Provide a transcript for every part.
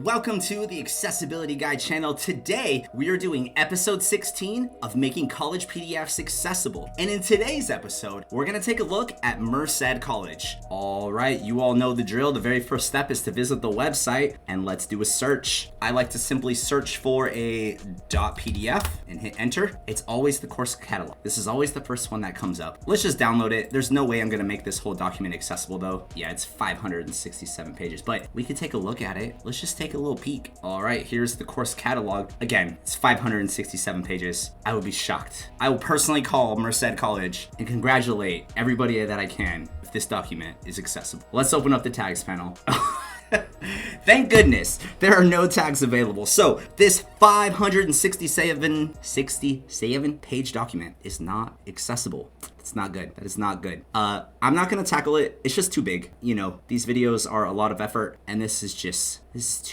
Welcome to the Accessibility Guide channel. Today, we are doing episode 16 of making college PDFs accessible. And in today's episode, we're gonna take a look at Merced College. All right, you all know the drill. The very first step is to visit the website and let's do a search. I like to simply search for a .pdf and hit enter. It's always the course catalog. This is always the first one that comes up. Let's just download it. There's no way I'm gonna make this whole document accessible though. Yeah, it's 567 pages, but we could take a look at it. Let's just take a little peek. All right, here's the course catalog. Again, it's 567 pages. I would be shocked. I will personally call Merced College and congratulate everybody that I can if this document is accessible. Let's open up the tags panel. Thank goodness there are no tags available. So this 567 page document is not accessible. It's not good. That is not good. I'm not gonna tackle it. It's just too big. You know, these videos are a lot of effort and this is too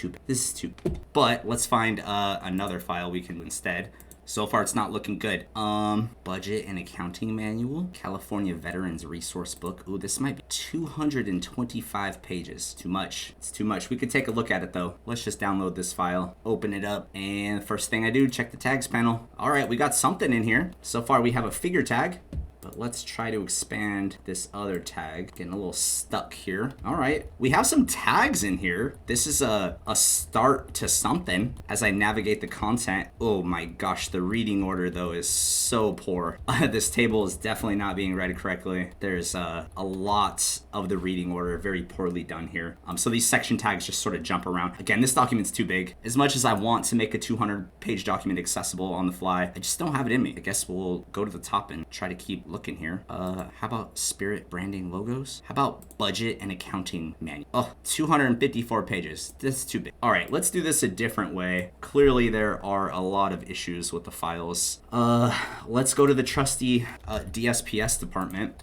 big. This is too big. But let's find another file we can do instead. So far, it's not looking good. Budget and accounting manual, California Veterans Resource Book. Ooh, this might be 225 pages. Too much. It's too much. We could take a look at it though. Let's just download this file, open it up, and first thing I do, check the tags panel. All right, we got something in here. So far, we have a figure tag. But let's try to expand this other tag. Getting a little stuck here. All right, we have some tags in here. This is a start to something as I navigate the content. Oh my gosh, the reading order though is so poor. This table is definitely not being read correctly. There's a lot of the reading order very poorly done here. So these section tags just sort of jump around. Again, this document's too big. As much as I want to make a 200-page document accessible on the fly, I just don't have it in me. I guess we'll go to the top and try to keep looking here. How about Spirit branding logos? How about budget and accounting manual? Oh, 254 pages. That's too big. All right, let's do this a different way. Clearly there are a lot of issues with the files. Let's go to the trusty DSPS department.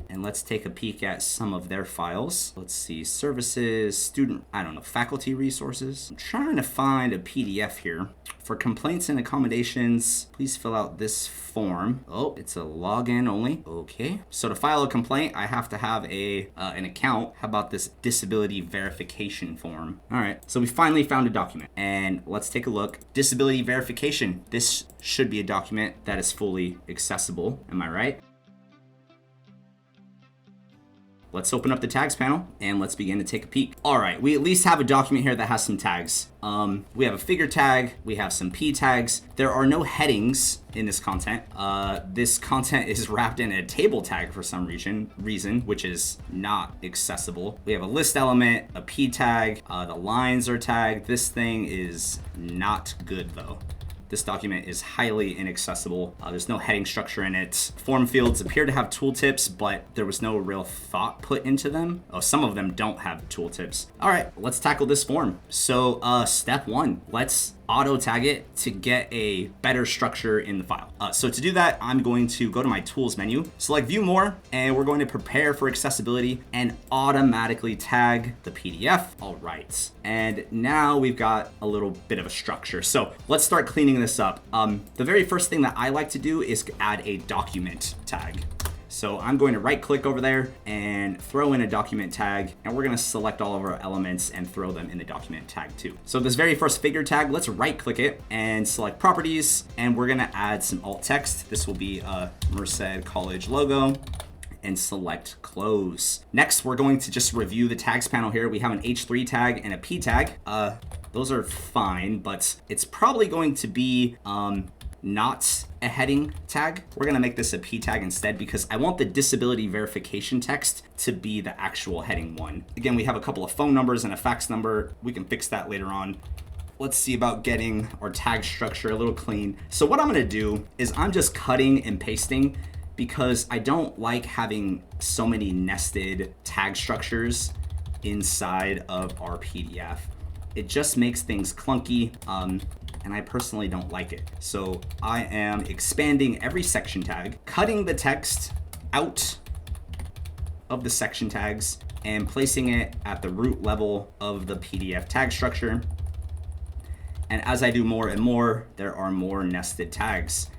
And let's take a peek at some of their files. Let's see, services, student, faculty resources. I'm trying to find a PDF here. For complaints and accommodations, please fill out this form. Oh, it's a login only. Okay. So to file a complaint, I have to have an account. How about this disability verification form? All right, so we finally found a document and let's take a look. Disability verification. This should be a document that is fully accessible. Am I right? Let's open up the tags panel and let's begin to take a peek. All right, we at least have a document here that has some tags. We have a figure tag, we have some P tags. There are no headings in this content. This content is wrapped in a table tag for some reason, which is not accessible. We have a list element, a P tag, the lines are tagged. This thing is not good though. This document is highly inaccessible. There's no heading structure in it. Form fields appear to have tooltips, but there was no real thought put into them. Oh, some of them don't have tooltips. All right, let's tackle this form. So step one, let's auto tag it to get a better structure in the file. So to do that, I'm going to go to my tools menu, select view more, and we're going to prepare for accessibility and automatically tag the PDF. All right, and now we've got a little bit of a structure. So let's start cleaning this up. The very first thing that I like to do is add a document tag. So I'm going to right click over there and throw in a document tag, and we're gonna select all of our elements and throw them in the document tag too. So this very first figure tag, let's right click it and select properties, and we're gonna add some alt text. This will be a Merced College logo, and select close. Next, we're going to just review the tags panel here. We have an H3 tag and a P tag. Those are fine, but it's probably going to be not a heading tag. We're gonna make this a P tag instead because I want the disability verification text to be the actual heading one. Again, we have a couple of phone numbers and a fax number. We can fix that later on. Let's see about getting our tag structure a little clean. So what I'm gonna do is I'm just cutting and pasting because I don't like having so many nested tag structures inside of our PDF. It just makes things clunky. And I personally don't like it. So I am expanding every section tag, cutting the text out of the section tags and placing it at the root level of the PDF tag structure. And as I do more and more, there are more nested tags.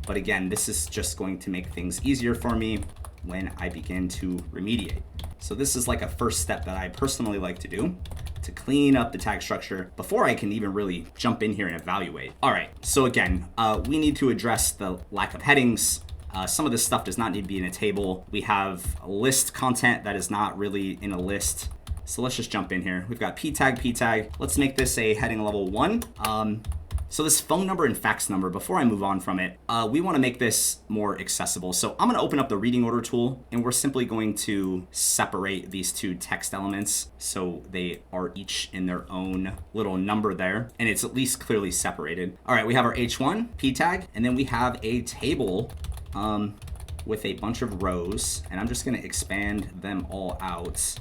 But again, this is just going to make things easier for me when I begin to remediate. So this is like a first step that I personally like to do. to clean up the tag structure before I can even really jump in here and evaluate. All right, so again, we need to address the lack of headings. Some of this stuff does not need to be in a table. We have list content that is not really in a list. So let's just jump in here. We've got p tag. Let's make this a heading level 1. So this phone number and fax number, before I move on from it, we want to make this more accessible. So I'm going to open up the reading order tool, and we're simply going to separate these two text elements so they are each in their own little number there, and it's at least clearly separated. All right, we have our H1 p tag, and then we have a table with a bunch of rows, and I'm just going to expand them all out.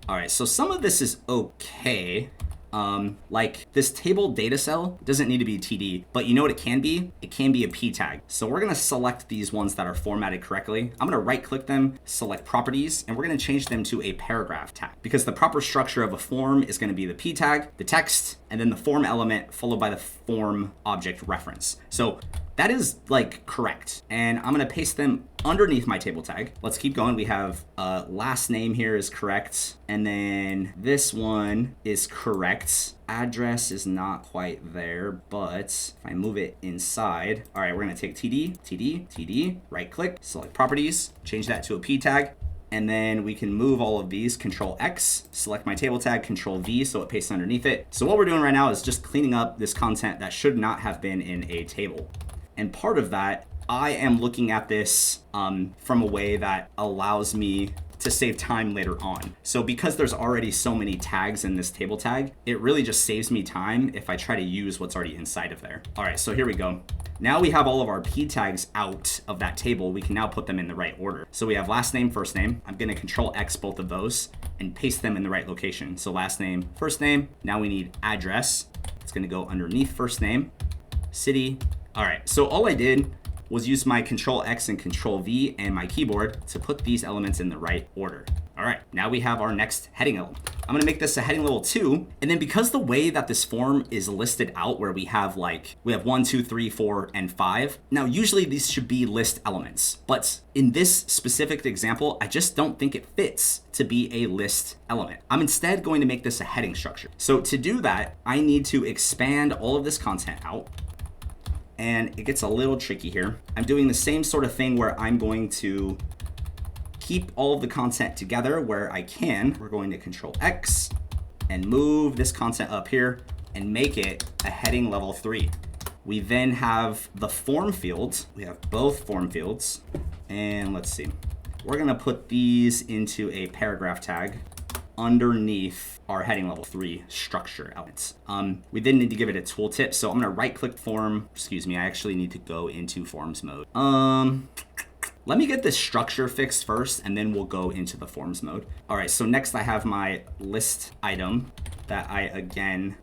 All right, so some of this is okay. Like this table data cell doesn't need to be TD, but you know what it can be? It can be a P tag. So we're gonna select these ones that are formatted correctly. I'm gonna right click them, select properties, and we're gonna change them to a paragraph tag because the proper structure of a form is gonna be the P tag, the text, and then the form element followed by the form object reference. So that is like correct. And I'm gonna paste them underneath my table tag. Let's keep going. We have last name here is correct. And then this one is correct. Address is not quite there, but if I move it inside, all right, we're gonna take TD, right click, select properties, change that to a P tag. And then we can move all of these, Control X, select my table tag, Control V, so it pastes underneath it. So what we're doing right now is just cleaning up this content that should not have been in a table. And part of that, I am looking at this from a way that allows me to save time later on. So because there's already so many tags in this table tag, it really just saves me time if I try to use what's already inside of there. All right, so here we go. Now we have all of our P tags out of that table. We can now put them in the right order. So we have last name, first name. I'm gonna Control X both of those and paste them in the right location. So last name, first name. Now we need address. It's gonna go underneath first name, city. All right, so all I did was use my Control X and Control V and my keyboard to put these elements in the right order. All right, now we have our next heading element. I'm gonna make this a heading level 2. And then because the way that this form is listed out where we have 1, 2, 3, 4, and 5. Now, usually these should be list elements, but in this specific example, I just don't think it fits to be a list element. I'm instead going to make this a heading structure. So to do that, I need to expand all of this content out. And it gets a little tricky here. I'm doing the same sort of thing where I'm going to keep all of the content together where I can. We're going to Control X and move this content up here and make it a heading level 3. We then have the form field. We have both form fields. And let's see. We're gonna put these into a paragraph tag underneath our heading level 3 structure elements. We then need to give it a tooltip. So I'm gonna right click form. Excuse me, I actually need to go into forms mode. Let me get this structure fixed first and then we'll go into the forms mode. All right, so next I have my list item that I again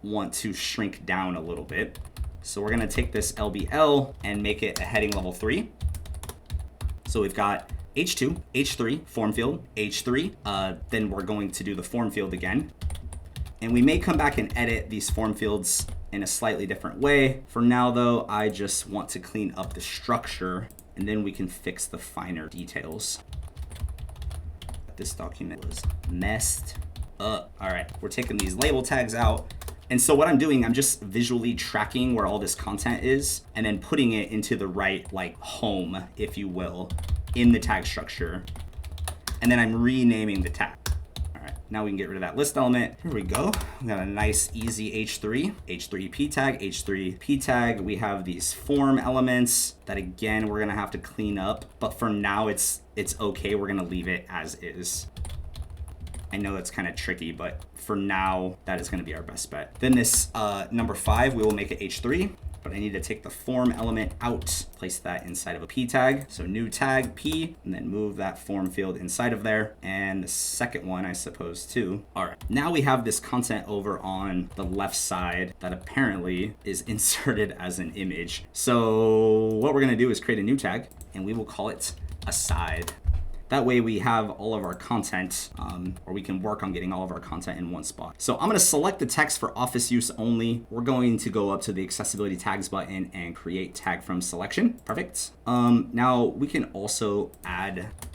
want to shrink down a little bit. So we're gonna take this LBL and make it a heading level 3. So we've got H2, H3, form field, H3. Then we're going to do the form field again. And we may come back and edit these form fields in a slightly different way. For now though, I just want to clean up the structure and then we can fix the finer details. This document was messed up. All right, we're taking these label tags out. And so what I'm doing, I'm just visually tracking where all this content is and then putting it into the right home, if you will, in the tag structure. And then I'm renaming the tag. All right, now we can get rid of that list element. Here we go. We got a nice easy H3 P tag, H3 P tag. We have these form elements that again, we're gonna have to clean up, but for now it's okay. We're gonna leave it as is. I know that's kind of tricky, but for now, that is going to be our best bet. Then this number 5, we will make it H3, but I need to take the form element out, place that inside of a P tag. So new tag P, and then move that form field inside of there. And the second one, I suppose, too. All right, now we have this content over on the left side that apparently is inserted as an image. So what we're going to do is create a new tag, and we will call it aside. That way we have all of our content, or we can work on getting all of our content in one spot. So I'm gonna select the text for office use only. We're going to go up to the accessibility tags button and create tag from selection. Perfect. Now we can also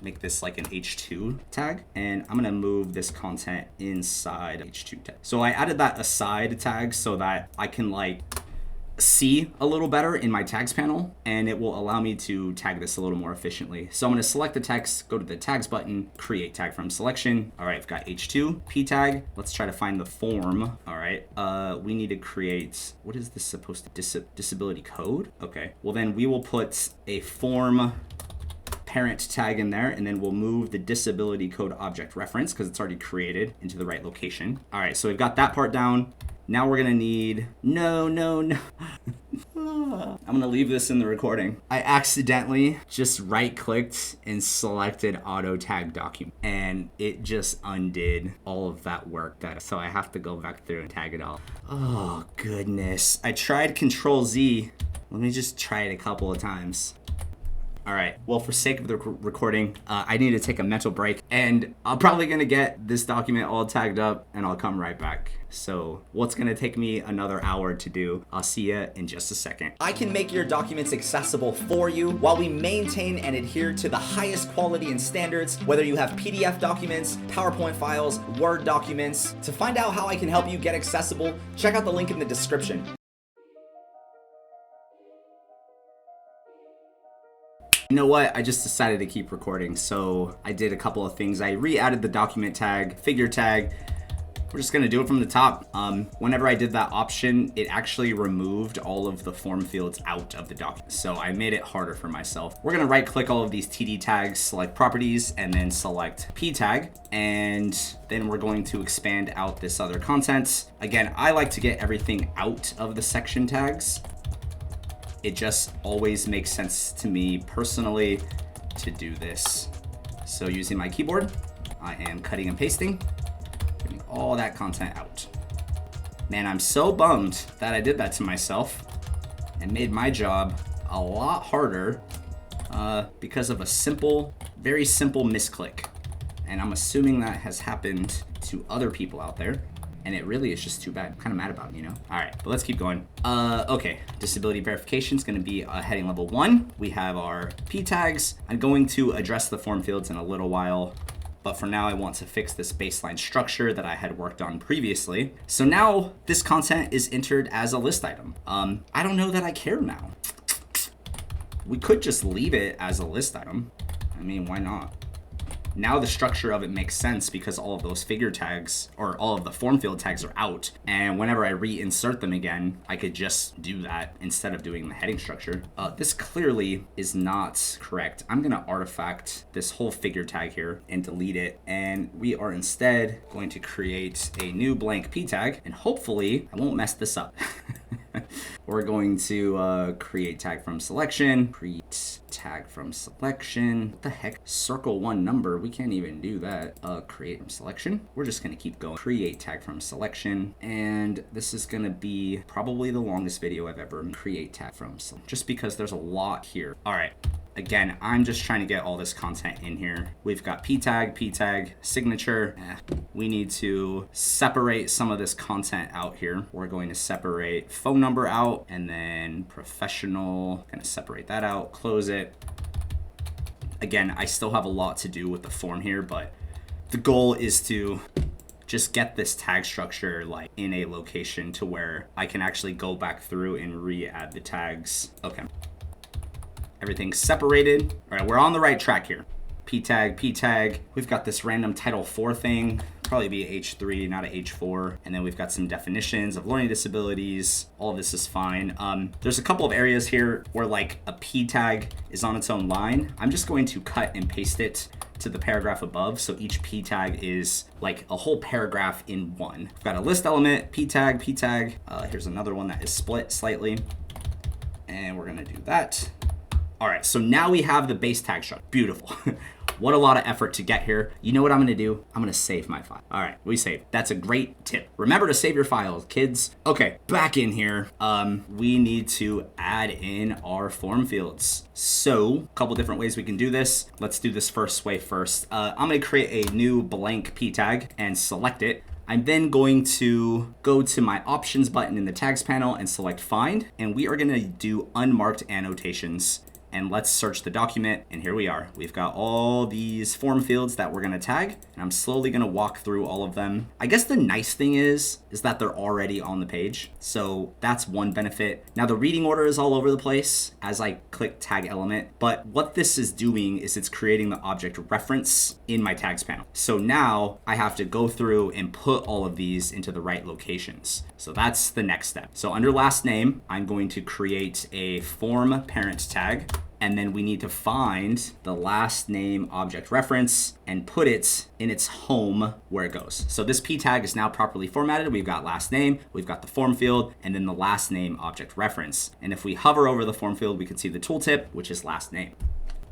make this like an H2 tag, and I'm gonna move this content inside H2 tag. So I added that aside tag so that I can like see a little better in my tags panel, and it will allow me to tag this a little more efficiently. So I'm going to select the text, go to the tags button, create tag from selection. All right, I've got H2 P tag. Let's try to find the form. All right, we need to create, what is this supposed to, disability code? Okay, well then we will put a form parent tag in there, and then we'll move the disability code object reference because it's already created into the right location. All right, so we've got that part down. Now we're gonna need, no. I'm gonna leave this in the recording. I accidentally just right-clicked and selected auto tag document, and it just undid all of that work. So I have to go back through and tag it all. Oh goodness. I tried Control Z. Let me just try it a couple of times. All right, well, for sake of the recording, I need to take a mental break, and I'm probably gonna get this document all tagged up, and I'll come right back. So what's gonna take me another hour to do, I'll see you in just a second. I can make your documents accessible for you while we maintain and adhere to the highest quality and standards, whether you have PDF documents, PowerPoint files, Word documents. To find out how I can help you get accessible, check out the link in the description. You know what? I just decided to keep recording, so I did a couple of things. I re-added the document tag, figure tag. We're just gonna do it from the top. Whenever I did that option, it actually removed all of the form fields out of the document. So I made it harder for myself. We're gonna right click all of these TD tags, select properties, and then select P tag. And then we're going to expand out this other content. Again, I like to get everything out of the section tags. It just always makes sense to me personally to do this. So using my keyboard, I am cutting and pasting, getting all that content out. Man, I'm so bummed that I did that to myself and made my job a lot harder because of a very simple misclick. And I'm assuming that has happened to other people out there. And it really is just too bad. I'm kind of mad about it, you know? All right, but let's keep going. Okay, disability verification is gonna be heading level 1. We have our P tags. I'm going to address the form fields in a little while, but for now I want to fix this baseline structure that I had worked on previously. So now this content is entered as a list item. I don't know that I care now. We could just leave it as a list item. I mean, why not? Now the structure of it makes sense because all of those figure tags or all of the form field tags are out. And whenever I reinsert them again, I could just do that instead of doing the heading structure. This clearly is not correct. I'm gonna artifact this whole figure tag here and delete it. And we are instead going to create a new blank P tag, and hopefully I won't mess this up. We're going to create tag from selection, create tag from selection. What the heck? Circle one number. We can't even do that. Create from selection. We're just going to keep going. Create tag from selection. And this is going to be probably the longest video I've ever made. Create tag from selection. Just because there's a lot here. All right. Again, I'm just trying to get all this content in here. We've got P tag, signature. We need to separate some of this content out here. We're going to separate phone number out, and then professional, gonna separate that out, close it. Again, I still have a lot to do with the form here, but the goal is to just get this tag structure like in a location to where I can actually go back through and re-add the tags. Okay. Everything's separated. All right, we're on the right track here. P tag. We've got this random title 4 thing. Probably be a H3, not a H4. And then we've got some definitions of learning disabilities. All of this is fine. There's a couple of areas here where like a P tag is on its own line. I'm just going to cut and paste it to the paragraph above. So each P tag is like a whole paragraph in one. We've got a list element, P tag. Here's another one that is split slightly. And we're gonna do that. All right, so now we have the base tag structure. Beautiful. What a lot of effort to get here. You know what I'm gonna do? I'm gonna save my file. All right, we saved. That's a great tip. Remember to save your files, kids. Okay, back in here, we need to add in our form fields. So, a couple different ways we can do this. Let's do this first way first. I'm gonna create a new blank p tag and select it. I'm then going to go to my options button in the tags panel and select find, and we are gonna do unmarked annotations. And let's search the document, and here we are. We've got all these form fields that we're gonna tag, and I'm slowly gonna walk through all of them. I guess the nice thing is that they're already on the page, so that's one benefit. Now the reading order is all over the place as I click tag element, but what this is doing is it's creating the object reference in my tags panel. So now I have to go through and put all of these into the right locations. So that's the next step. So under last name, I'm going to create a form parent tag, and then we need to find the last name object reference and put it in its home where it goes. So this p tag is now properly formatted. We've got last name, we've got the form field, and then the last name object reference. And if we hover over the form field, we can see the tooltip, which is last name,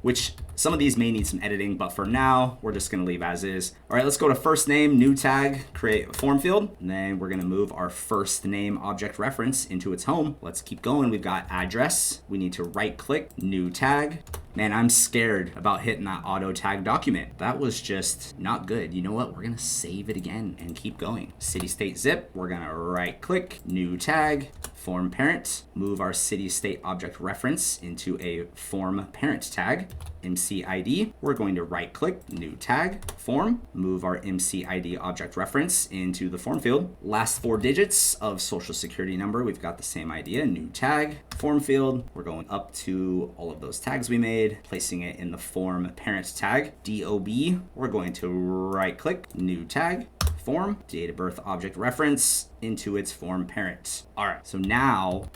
which some of these may need some editing, but for now, we're just gonna leave as is. All right, let's go to first name, new tag, create a form field, and then we're gonna move our first name object reference into its home. Let's keep going. We've got address. We need to right click, new tag. Man, I'm scared about hitting that auto tag document. That was just not good. You know what? We're gonna save it again and keep going. City, state, zip. We're gonna right click, new tag, form parent, move our city, state object reference into a form parent tag. MC ID, we're going to right click, new tag, form, move our MC ID object reference into the form field. Last 4 digits of social security number, we've got the same idea, new tag, form field. We're going up to all of those tags we made, placing it in the form parent tag. DOB, we're going to right click, new tag, form, date of birth object reference into its form parent. All right, so now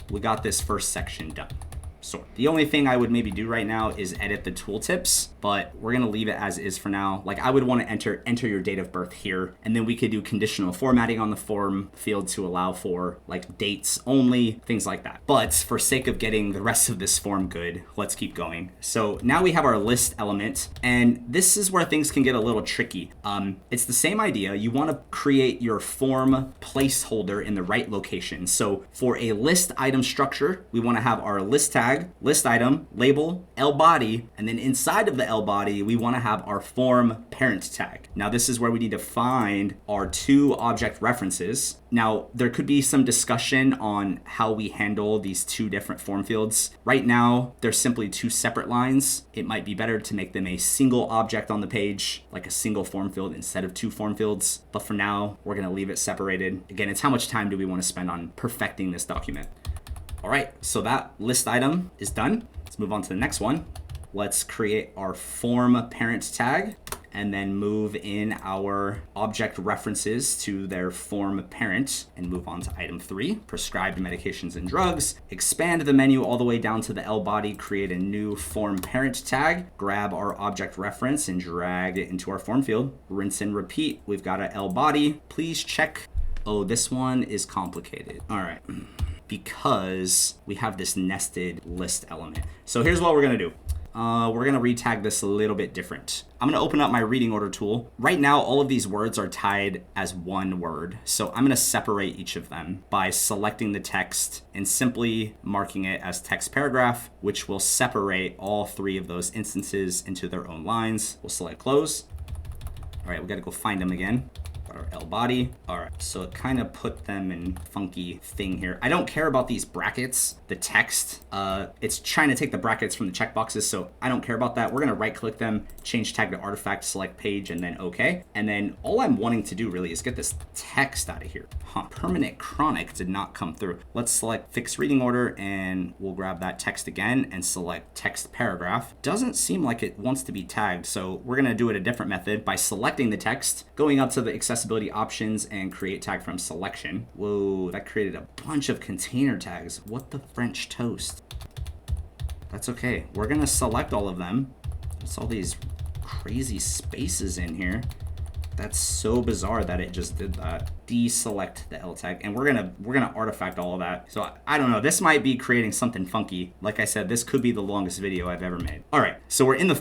we got this first section done. So the only thing I would maybe do right now is edit the tooltips, but we're gonna leave it as is for now. Like I would want to enter your date of birth here, and then we could do conditional formatting on the form field to allow for like dates only, things like that. But for sake of getting the rest of this form good, let's keep going. So now we have our list element, and this is where things can get a little tricky. It's the same idea. You want to create your form placeholder in the right location. So for a list item structure, we want to have our list tag, list item, label, L body, and then inside of the L body, we want to have our form parent tag. Now this is where we need to find our 2 object references. Now there could be some discussion on how we handle these 2 different form fields. Right now, they're simply 2 separate lines. It might be better to make them a single object on the page, like a single form field instead of 2 form fields. But for now, we're gonna leave it separated. Again, it's how much time do we want to spend on perfecting this document. All right, so that list item is done. Let's move on to the next one. Let's create our form parent tag and then move in our object references to their form parent and move on to item 3, prescribed medications and drugs. Expand the menu all the way down to the L body, create a new form parent tag, grab our object reference and drag it into our form field. Rinse and repeat. We've got a L body. Please check. Oh, this one is complicated. All right. Because we have this nested list element. So here's what we're gonna do. We're gonna retag this a little bit different. I'm gonna open up my reading order tool. Right now, all of these words are tied as one word. So I'm gonna separate each of them by selecting the text and simply marking it as text paragraph, which will separate all 3 of those instances into their own lines. We'll select close. All right, we gotta go find them again. Our L body. All right, so it kind of put them in funky thing here. I don't care about these brackets, the text. It's trying to take the brackets from the checkboxes, so I don't care about that. We're gonna right click them, change tag to artifact, select page, and then okay. And then all I'm wanting to do really is get this text out of here. Permanent chronic did not come through. Let's select fixed reading order and we'll grab that text again and select text paragraph. Doesn't seem like it wants to be tagged, so we're gonna do it a different method by selecting the text, going up to the accessibility options and create tag from selection. Whoa, that created a bunch of container tags. What the French toast? That's okay. We're gonna select all of them. There's all these crazy spaces in here. That's so bizarre that it just did that. Deselect the L tag, and we're gonna artifact all of that. So I don't know. This might be creating something funky. Like I said, this could be the longest video I've ever made. All right, so we're in the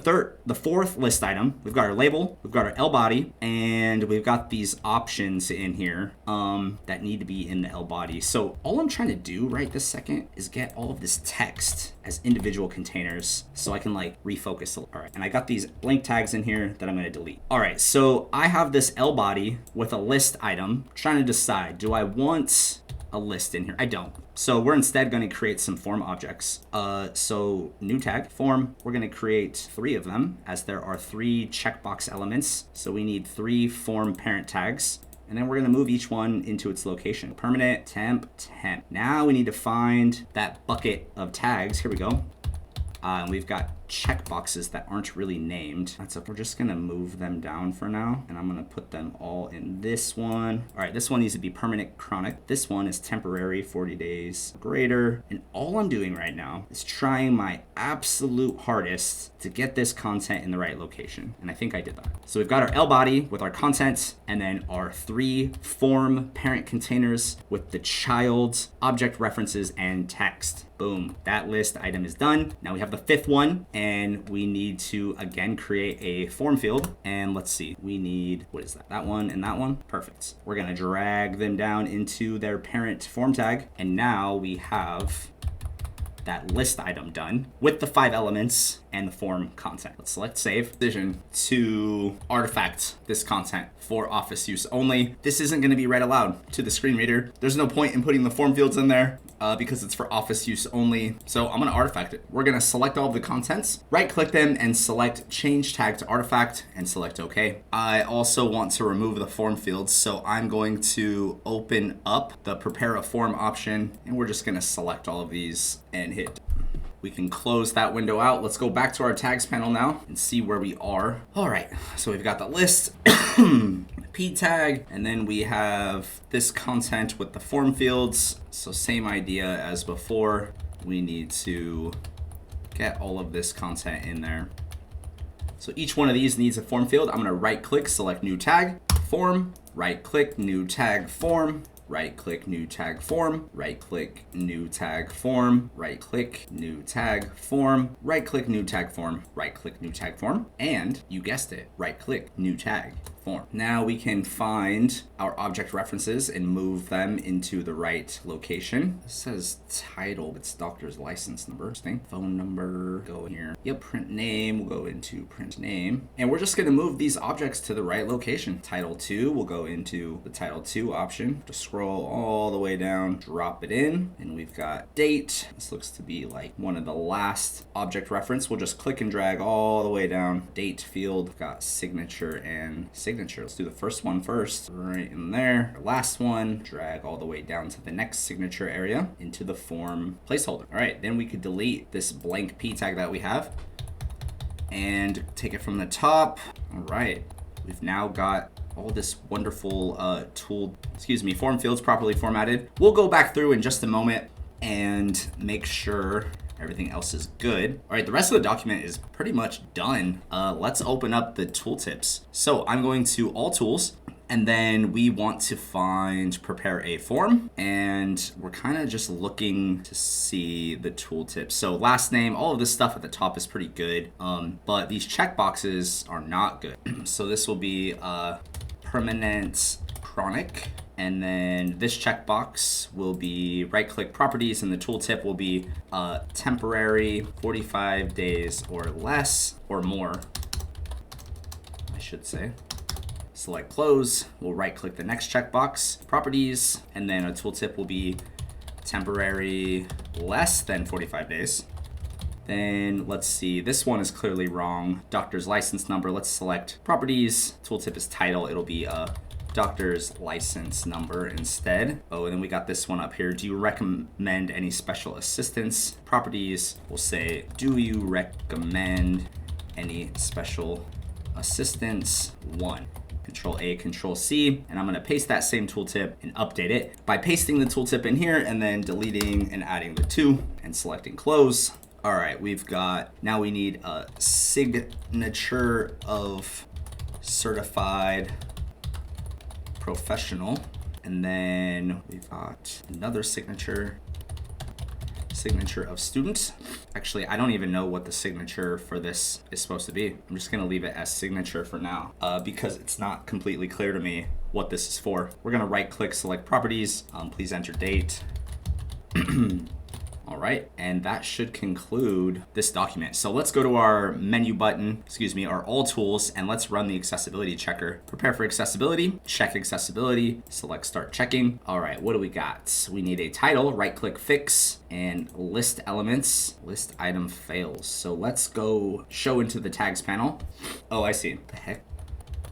fourth list item. We've got our label, we've got our L body, and we've got these options in here that need to be in the L body. So all I'm trying to do right this second is get all of this text as individual containers so I can like refocus. All right, and I got these blank tags in here that I'm gonna delete. All right, so I have this L body with a list item. Trying to decide, do I want a list in here? I don't. So we're instead going to create some form objects. So new tag, form, we're going to create 3 of them as there are 3 checkbox elements. So we need 3 form parent tags. And then we're gonna move each one into its location. Permanent, temp, temp. Now we need to find that bucket of tags. Here we go. And we've got checkboxes that aren't really named. That's okay. We're just gonna move them down for now, and I'm gonna put them all in this one. All right, this one needs to be permanent chronic. This one is temporary, 40 days greater. And all I'm doing right now is trying my absolute hardest to get this content in the right location. And I think I did that. So we've got our L body with our content, and then our 3 form parent containers with the child's object references and text. Boom, that list item is done. Now we have the 5th one, and we need to again create a form field. And let's see, we need, what is that? That one and that one? Perfect. We're gonna drag them down into their parent form tag. And now we have that list item done with the 5 elements and the form content. Let's select save. Decision to artifact this content for office use only. This isn't going to be read aloud to the screen reader. There's no point in putting the form fields in there because it's for office use only. So I'm going to artifact it. We're going to select all of the contents, right click them and select change tag to artifact and select OK. I also want to remove the form fields. So I'm going to open up the prepare a form option, and we're just going to select all of these and hit. We can close that window out. Let's go back to our tags panel now and see where we are. All right, so we've got the list, P tag, and then we have this content with the form fields. So same idea as before. We need to get all of this content in there. So each one of these needs a form field. I'm gonna right click, select new tag, form, right click, new tag, form, right click, new tag, form, right click, new tag, form, right click, new tag, form, right click, new tag, form, right click, new tag, form, and you guessed it, right click, new tag, form. Now we can find our object references and move them into the right location. This says title, it's doctor's license number. Interesting. Phone number, go here. Yep, print name, we'll go into print name. And we're just gonna move these objects to the right location. Title 2, we'll go into the title 2 option. Just scroll all the way down, drop it in, and we've got date. This looks to be like one of the last object reference. We'll just click and drag all the way down. Date field, we've got signature and signature. Let's do the first one first, right in there. Last one, drag all the way down to the next signature area into the form placeholder. All right, then we could delete this blank P tag that we have and take it from the top. All right, we've now got all this wonderful form fields properly formatted. We'll go back through in just a moment and make sure everything else is good. All right, the rest of the document is pretty much done. Let's open up the tooltips. So I'm going to all tools, and then we want to find prepare a form, and we're kind of just looking to see the tooltips. So last name, all of this stuff at the top is pretty good, but these checkboxes are not good. So this will be permanent chronic. And then this checkbox will be right-click properties, and the tooltip will be temporary, 45 days or less, or more, I should say. Select close, we'll right-click the next checkbox, properties, and then a tooltip will be temporary, less than 45 days. Then let's see, this one is clearly wrong. Doctor's license number, let's select properties, tooltip is title, it'll be doctor's license number instead. Oh, and then we got this one up here. Do you recommend any special assistance? Properties, we'll say, do you recommend any special assistance? 1. Control A, Control C, and I'm gonna paste that same tooltip and update it by pasting the tooltip in here and then deleting and adding the 2 and selecting close. All right, we've got, now we need a signature of certified professional. And then we've got another signature of student. Actually, I don't even know what the signature for this is supposed to be. I'm just gonna leave it as signature for now because it's not completely clear to me what this is for. We're gonna right click, select properties, please enter date. All right, and that should conclude this document. So let's go to our menu button, our all tools, and let's run the accessibility checker. Prepare for accessibility, check accessibility, select start checking. All right, what do we got? We need a title, right click fix, and list elements, list item fails. So let's go show into the tags panel. Oh, I see. The heck?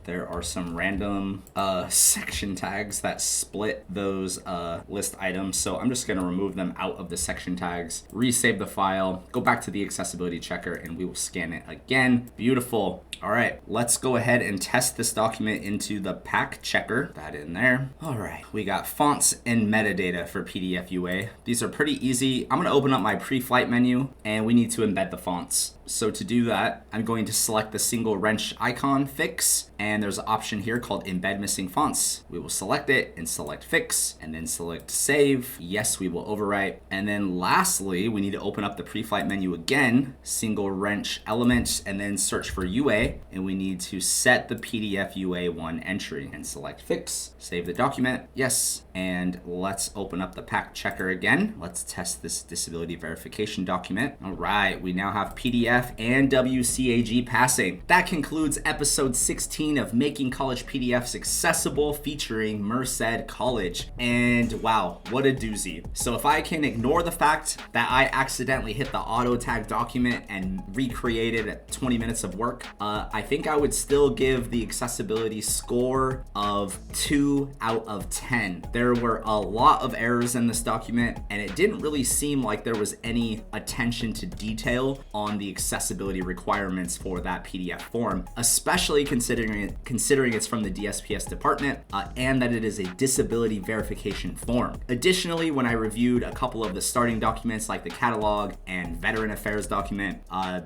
There are some random section tags that split those list items. So I'm just gonna remove them out of the section tags, resave the file, go back to the accessibility checker, and we will scan it again. Beautiful. All right, let's go ahead and test this document into the PAC Checker. That in there. All right, we got fonts and metadata for PDF UA. These are pretty easy. I'm gonna open up my pre-flight menu and we need to embed the fonts. So to do that, I'm going to select the single wrench icon, fix, and there's an option here called embed missing fonts. We will select it and select fix, and then select save. Yes, we will overwrite. And then lastly, we need to open up the pre-flight menu again, single wrench element, and then search for UA. And we need to set the PDF UA1 entry and select fix, save the document, yes. And let's open up the PAC Checker again. Let's test this disability verification document. All right, we now have PDF and WCAG passing. That concludes episode 16 of Making College PDFs Accessible featuring Merced College. And wow, what a doozy. So if I can ignore the fact that I accidentally hit the auto tag document and recreated 20 minutes of work, I think I would still give the accessibility score of 2 out of 10. There were a lot of errors in this document, and it didn't really seem like there was any attention to detail on the accessibility requirements for that PDF form, especially considering it's from the DSPS department and that it is a disability verification form. Additionally, when I reviewed a couple of the starting documents like the catalog and veteran affairs document,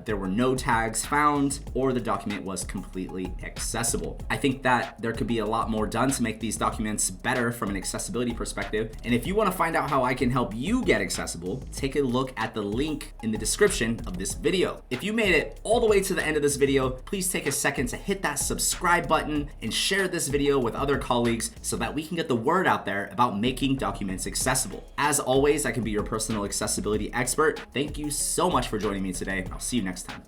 there were no tags found or the document was completely accessible. I think that there could be a lot more done to make these documents better from an accessibility perspective. And if you want to find out how I can help you get accessible, take a look at the link in the description of this video. If you made it all the way to the end of this video, please take a second to hit that subscribe button and share this video with other colleagues so that we can get the word out there about making documents accessible. As always, I can be your personal accessibility expert. Thank you so much for joining me today. I'll see you next time.